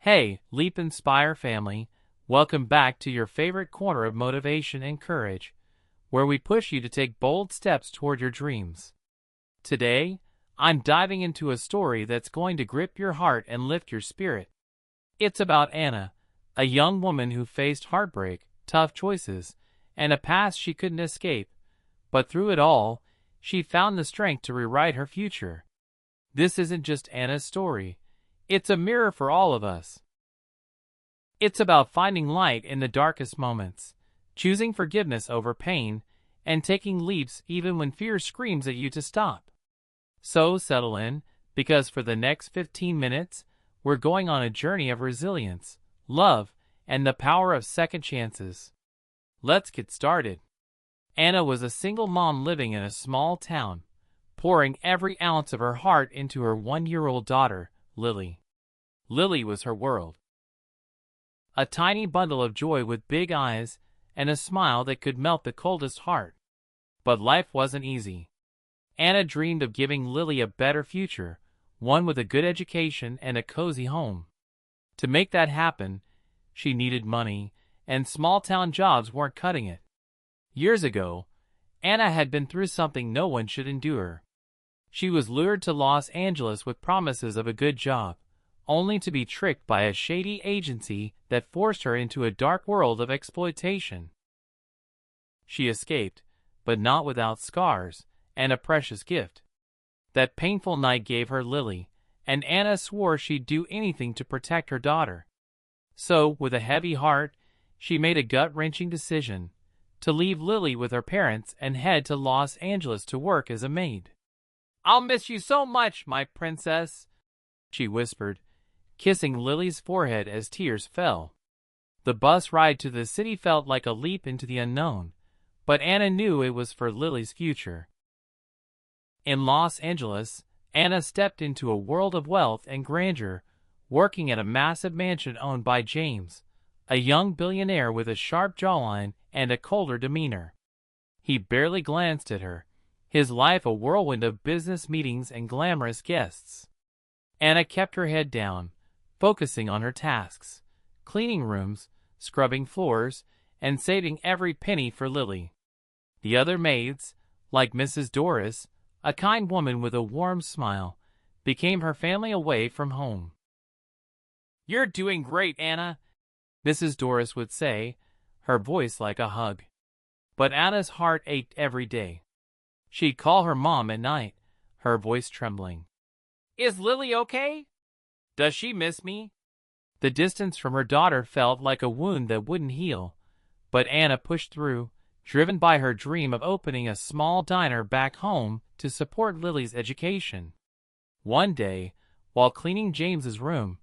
Hey, Leap Inspire family, welcome back to your favorite corner of motivation and courage, where we push you to take bold steps toward your dreams. Today, I'm diving into a story that's going to grip your heart and lift your spirit. It's about Anna, a young woman who faced heartbreak, tough choices, and a past she couldn't escape, but through it all, she found the strength to rewrite her future. This isn't just Anna's story. It's a mirror for all of us. It's about finding light in the darkest moments, choosing forgiveness over pain, and taking leaps even when fear screams at you to stop. So settle in, because for the next 15 minutes, we're going on a journey of resilience, love, and the power of second chances. Let's get started. Anna was a single mom living in a small town, pouring every ounce of her heart into her 1-year-old daughter, Lily. Lily was her world. A tiny bundle of joy with big eyes and a smile that could melt the coldest heart. But life wasn't easy. Anna dreamed of giving Lily a better future, one with a good education and a cozy home. To make that happen, she needed money, and small-town jobs weren't cutting it. Years ago, Anna had been through something no one should endure. She was lured to Los Angeles with promises of a good job, only to be tricked by a shady agency that forced her into a dark world of exploitation. She escaped, but not without scars and a precious gift. That painful night gave her Lily, and Anna swore she'd do anything to protect her daughter. So, with a heavy heart, she made a gut-wrenching decision to leave Lily with her parents and head to Los Angeles to work as a maid. "I'll miss you so much, my princess," she whispered, kissing Lily's forehead as tears fell. The bus ride to the city felt like a leap into the unknown, but Anna knew it was for Lily's future. In Los Angeles, Anna stepped into a world of wealth and grandeur, working at a massive mansion owned by James, a young billionaire with a sharp jawline and a colder demeanor. He barely glanced at her, his life a whirlwind of business meetings and glamorous guests. Anna kept her head down, focusing on her tasks, cleaning rooms, scrubbing floors, and saving every penny for Lily. The other maids, like Mrs. Doris, a kind woman with a warm smile, became her family away from home. "You're doing great, Anna," Mrs. Doris would say, her voice like a hug. But Anna's heart ached every day. She'd call her mom at night, her voice trembling. "Is Lily okay? Does she miss me?" The distance from her daughter felt like a wound that wouldn't heal, but Anna pushed through, driven by her dream of opening a small diner back home to support Lily's education. One day, while cleaning James's room,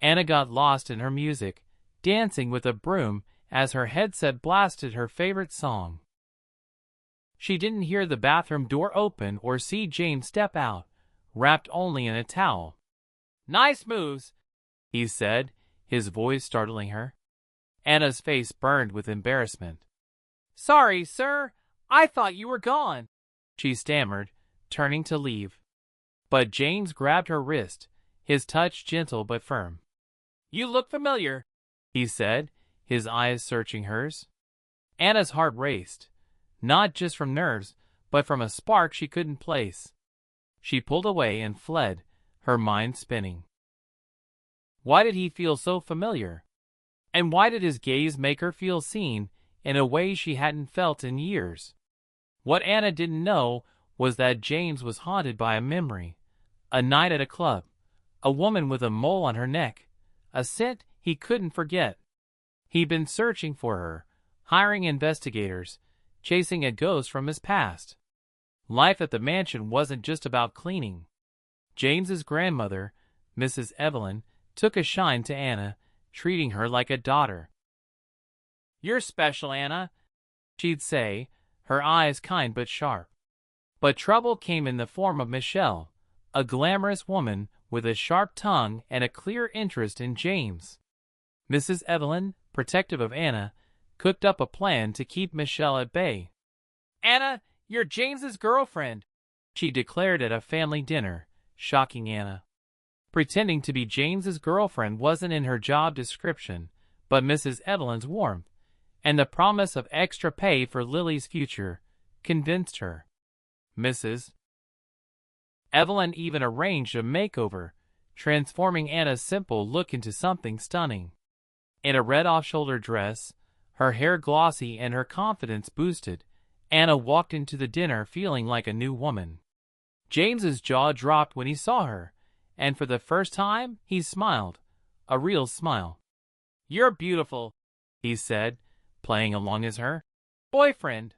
Anna got lost in her music, dancing with a broom as her headset blasted her favorite song. She didn't hear the bathroom door open or see James step out, wrapped only in a towel. "Nice moves," he said, his voice startling her. Anna's face burned with embarrassment. "Sorry, sir. I thought you were gone," she stammered, turning to leave. But James grabbed her wrist, his touch gentle but firm. "You look familiar," he said, his eyes searching hers. Anna's heart raced, not just from nerves, but from a spark she couldn't place. She pulled away and fled, her mind spinning. Why did he feel so familiar? And why did his gaze make her feel seen in a way she hadn't felt in years? What Anna didn't know was that James was haunted by a memory, a night at a club, a woman with a mole on her neck, a scent he couldn't forget. He'd been searching for her, hiring investigators, chasing a ghost from his past. Life at the mansion wasn't just about cleaning. James's grandmother, Mrs. Evelyn, took a shine to Anna, treating her like a daughter. "You're special, Anna," she'd say, her eyes kind but sharp. But trouble came in the form of Michelle, a glamorous woman with a sharp tongue and a clear interest in James. Mrs. Evelyn, protective of Anna, cooked up a plan to keep Michelle at bay. "Anna, you're James's girlfriend," she declared at a family dinner, shocking Anna. Pretending to be James's girlfriend wasn't in her job description, but Mrs. Evelyn's warmth and the promise of extra pay for Lily's future convinced her. Mrs. Evelyn even arranged a makeover, transforming Anna's simple look into something stunning. In a red off-shoulder dress, her hair glossy and her confidence boosted, Anna walked into the dinner feeling like a new woman. James's jaw dropped when he saw her, and for the first time, he smiled, a real smile. "You're beautiful," he said, playing along as her boyfriend.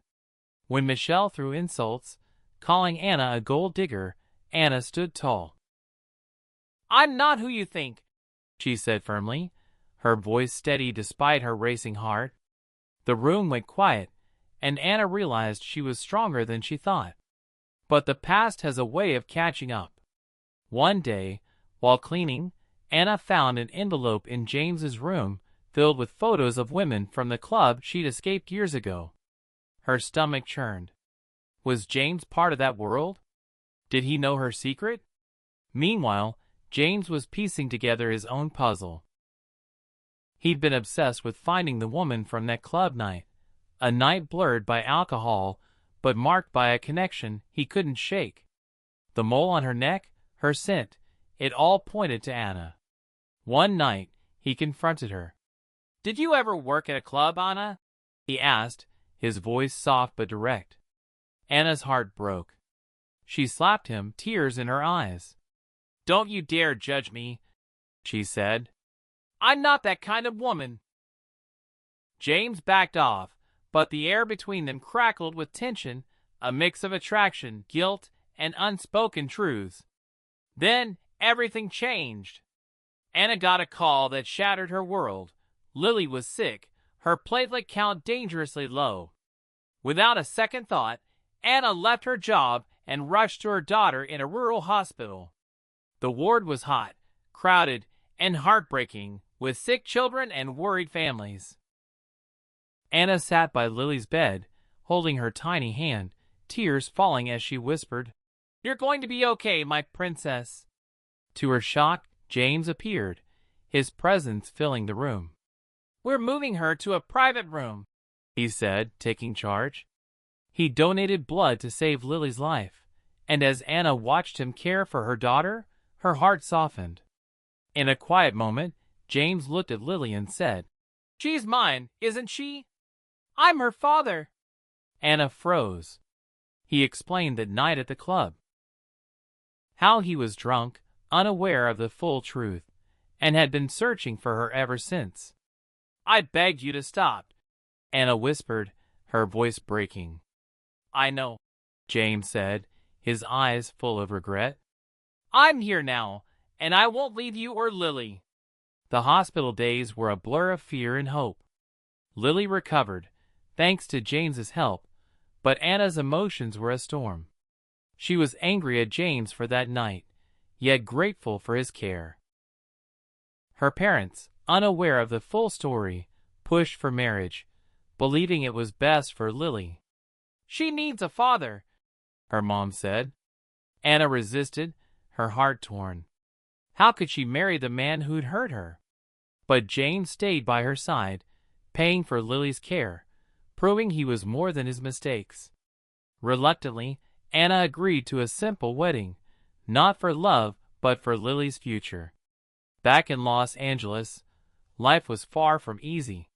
When Michelle threw insults, calling Anna a gold digger, Anna stood tall. "I'm not who you think," she said firmly, her voice steady despite her racing heart. The room went quiet, and Anna realized she was stronger than she thought. But the past has a way of catching up. One day, while cleaning, Anna found an envelope in James's room filled with photos of women from the club she'd escaped years ago. Her stomach churned. Was James part of that world? Did he know her secret? Meanwhile, James was piecing together his own puzzle. He'd been obsessed with finding the woman from that club night, a night blurred by alcohol but marked by a connection he couldn't shake. The mole on her neck, her scent, it all pointed to Anna. One night, he confronted her. "Did you ever work at a club, Anna?" he asked, his voice soft but direct. Anna's heart broke. She slapped him, tears in her eyes. "Don't you dare judge me," she said. "I'm not that kind of woman." James backed off, but the air between them crackled with tension, a mix of attraction, guilt, and unspoken truths. Then everything changed. Anna got a call that shattered her world. Lily was sick, her platelet count dangerously low. Without a second thought, Anna left her job and rushed to her daughter in a rural hospital. The ward was hot, crowded, and heartbreaking, with sick children and worried families. Anna sat by Lily's bed, holding her tiny hand, tears falling as she whispered, "You're going to be okay, my princess." To her shock, James appeared, his presence filling the room. "We're moving her to a private room," he said, taking charge. He donated blood to save Lily's life, and as Anna watched him care for her daughter, her heart softened. In a quiet moment, James looked at Lily and said, "She's mine, isn't she? I'm her father." Anna froze. He explained that night at the club. How he was drunk, unaware of the full truth, and had been searching for her ever since. "I begged you to stop," Anna whispered, her voice breaking. "I know," James said, his eyes full of regret. "I'm here now, and I won't leave you or Lily." The hospital days were a blur of fear and hope. Lily recovered, thanks to James's help, but Anna's emotions were a storm. She was angry at James for that night, yet grateful for his care. Her parents, unaware of the full story, pushed for marriage, believing it was best for Lily. "She needs a father," her mom said. Anna resisted, her heart torn. How could she marry the man who'd hurt her? But James stayed by her side, paying for Lily's care, proving he was more than his mistakes. Reluctantly, Anna agreed to a simple wedding, not for love, but for Lily's future. Back in Los Angeles, life was far from easy.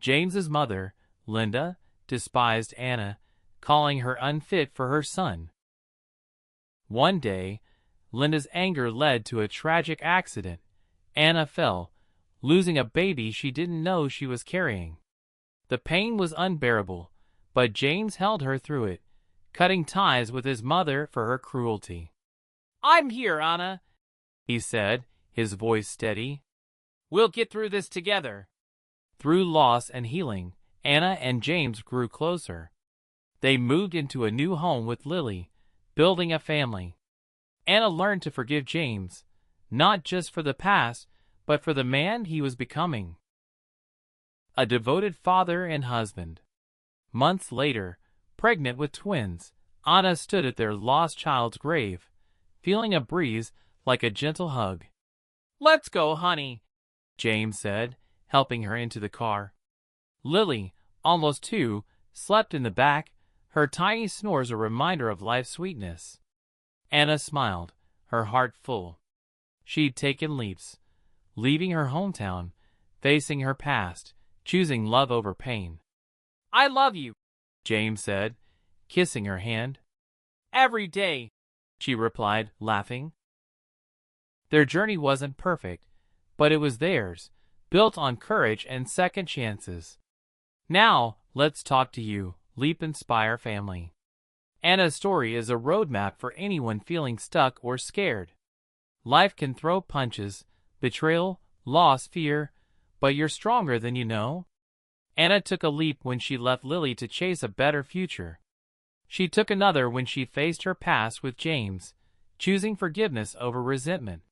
James's mother, Linda, despised Anna, calling her unfit for her son. One day, Linda's anger led to a tragic accident. Anna fell, losing a baby she didn't know she was carrying. The pain was unbearable, but James held her through it, cutting ties with his mother for her cruelty. "I'm here, Anna," he said, his voice steady. "We'll get through this together." Through loss and healing, Anna and James grew closer. They moved into a new home with Lily, building a family. Anna learned to forgive James, not just for the past, but for the man he was becoming. A devoted father and husband. Months later, pregnant with twins, Anna stood at their lost child's grave, feeling a breeze like a gentle hug. "Let's go, honey," James said, helping her into the car. Lily, almost 2, slept in the back, her tiny snores a reminder of life's sweetness. Anna smiled, her heart full. She'd taken leaps, leaving her hometown, facing her past, choosing love over pain. "I love you," James said, kissing her hand. "Every day," she replied, laughing. Their journey wasn't perfect, but it was theirs, built on courage and second chances. Now, let's talk to you, Leap Inspire family. Anna's story is a roadmap for anyone feeling stuck or scared. Life can throw punches, betrayal, loss, fear, but you're stronger than you know. Anna took a leap when she left Lily to chase a better future. She took another when she faced her past with James, choosing forgiveness over resentment.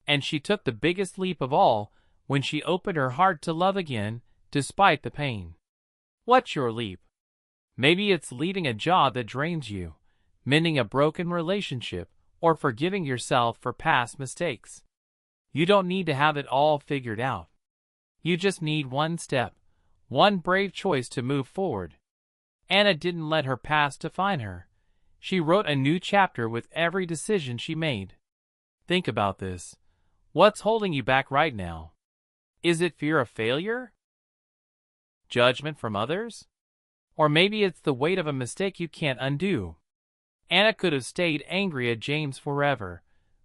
And she took the biggest leap of all when she opened her heart to love again, despite the pain. What's your leap? Maybe it's leaving a job that drains you, mending a broken relationship, or forgiving yourself for past mistakes. You don't need to have it all figured out. You just need one step, one brave choice to move forward. Anna didn't let her past define her. She wrote a new chapter with every decision she made. Think about this. What's holding you back right now? Is it fear of failure? Judgment from others? Or maybe it's the weight of a mistake you can't undo. Anna could have stayed angry at James forever,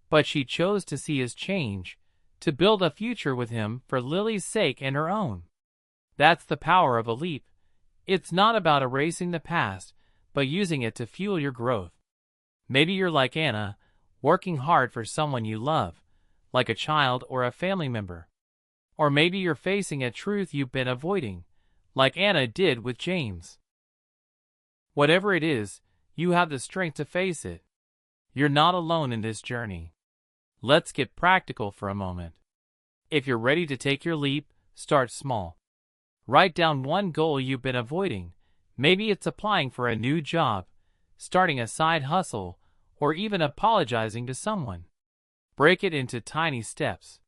but she chose to see his change, to build a future with him for Lily's sake and her own. That's the power of a leap. It's not about erasing the past, but using it to fuel your growth. Maybe you're like Anna, working hard for someone you love, like a child or a family member. Or maybe you're facing a truth you've been avoiding, like Anna did with James. Whatever it is, you have the strength to face it. You're not alone in this journey. Let's get practical for a moment. If you're ready to take your leap, start small. Write down one goal you've been avoiding. Maybe it's applying for a new job, starting a side hustle, or even apologizing to someone. Break it into tiny steps.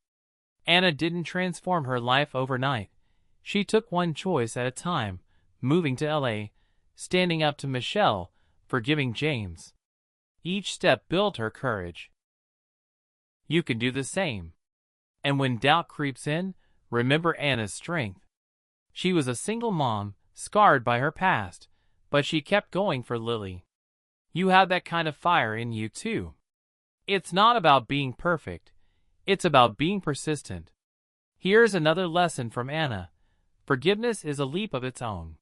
Anna didn't transform her life overnight. She took one choice at a time, moving to LA, standing up to Michelle, forgiving James. Each step built her courage. You can do the same. And when doubt creeps in, remember Anna's strength. She was a single mom, scarred by her past, but she kept going for Lily. You have that kind of fire in you too. It's not about being perfect. It's about being persistent. Here's another lesson from Anna. Forgiveness is a leap of its own.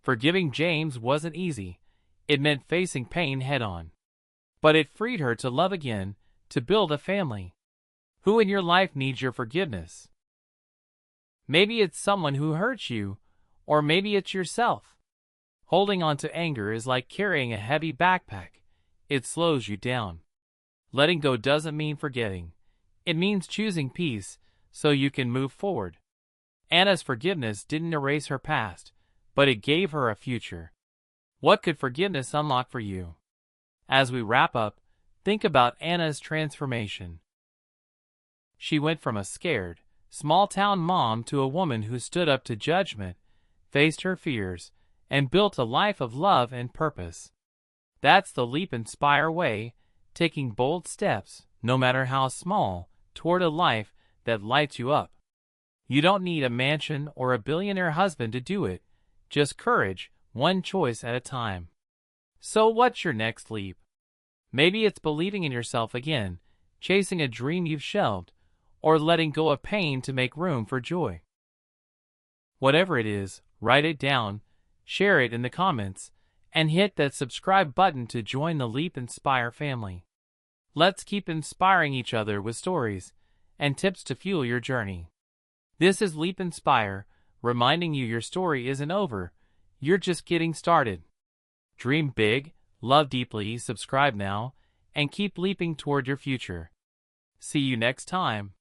Forgiving James wasn't easy. It meant facing pain head-on. But it freed her to love again, to build a family. Who in your life needs your forgiveness? Maybe it's someone who hurts you, or maybe it's yourself. Holding on to anger is like carrying a heavy backpack. It slows you down. Letting go doesn't mean forgetting. It means choosing peace so you can move forward. Anna's forgiveness didn't erase her past, but it gave her a future. What could forgiveness unlock for you? As we wrap up, think about Anna's transformation. She went from a scared, small-town mom to a woman who stood up to judgment, faced her fears, and built a life of love and purpose. That's the Leap Inspire way, taking bold steps, no matter how small, toward a life that lights you up. You don't need a mansion or a billionaire husband to do it, just courage, one choice at a time. So what's your next leap? Maybe it's believing in yourself again, chasing a dream you've shelved, or letting go of pain to make room for joy. Whatever it is, write it down, share it in the comments, and hit that subscribe button to join the Leap Inspire family. Let's keep inspiring each other with stories and tips to fuel your journey. This is Leap Inspire, reminding you your story isn't over, you're just getting started. Dream big, love deeply, subscribe now, and keep leaping toward your future. See you next time.